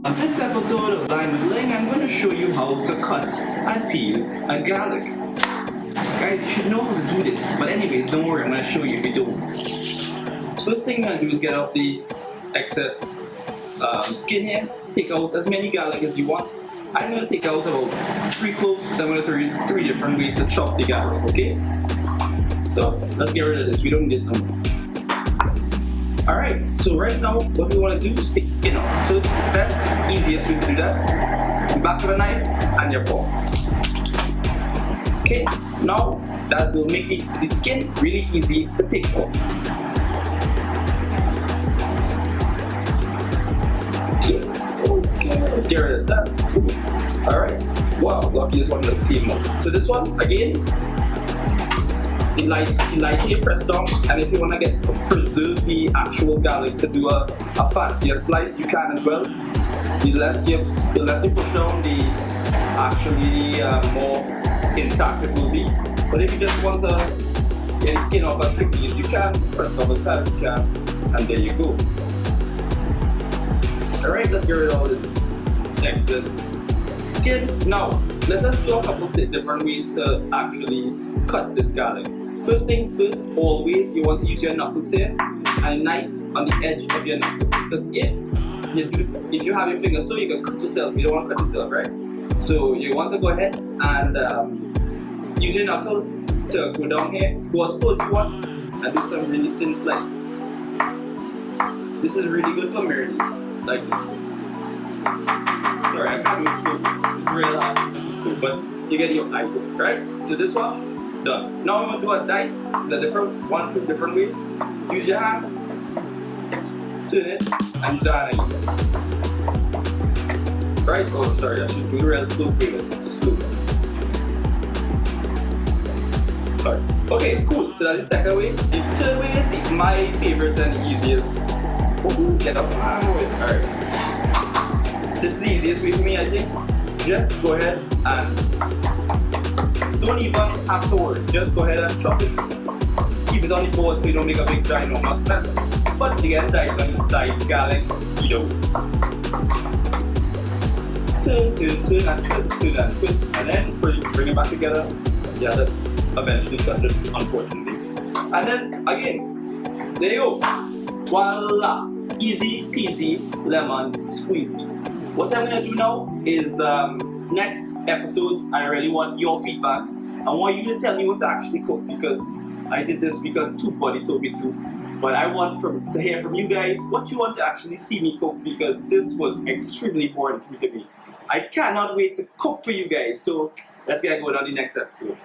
On this episode of Dine with Ling, I'm going to show you how to cut and peel a garlic. Guys, you should know how to do this, but anyways, don't worry, I'm going to show you if you don't. First thing I'm going to do is get off the excess skin here, take out as many garlic as you want. I'm going to take out about 3 cloves, so I'm going to tell you 3 different ways to chop the garlic, okay? So, let's get rid of this, we don't need it. Alright, so right now what we want to do is take the skin off. So the best, easiest way to do that, the back of a knife and your paw. Okay, now that will make the skin really easy to take off. Okay, let's get rid of that. Alright, wow, lucky this one just came off. So this one, again, you lightly press down, and if you want to preserve the actual garlic to do a fancier slice, you can as well. The less you push down, the more intact it will be. But if you just want to get the skin off as quickly as you can, press down as hard as you can, and there you go. Alright, let's get rid of all this excess skin. Now, let us do a couple of different ways to actually cut this garlic. First thing first, always you want to use your knuckles here and a knife on the edge of your knuckle. Because if you have your finger so you can cut yourself, you don't want to cut yourself, right? So you want to go ahead and use your knuckle to go down here, go as slow as you want, and do some really thin slices. This is really good for marinades, like this. Sorry, I can't do it slow. It's real hard to slow, but you get your idea, right? So this one, done. Now we're going to do a dice, two different ways. Use your hand, turn it, and use your hand again. Right? Oh, sorry, I should do the real slow for you. Slow. Sorry. Okay, cool. So that's the second way. The third way is my favorite and easiest. Ooh, get up my hand with. Alright. This is the easiest way for me, I think. Just go ahead and don't even have to worry, just go ahead and chop it. Keep it on the board so you don't make a big ginormous mess. But you get diced garlic, you know. Turn and twist, and then bring it back together. Yeah, that eventually cut it, unfortunately. And then again, there you go. Voila! Easy peasy lemon squeezy. What I'm gonna do now is next episodes, I really want your feedback. I want you to tell me what to actually cook, because I did this because TubeBuddy told me to. But I want to hear from you guys what you want to actually see me cook, because this was extremely important for me to me. I cannot wait to cook for you guys. So let's get going on the next episode.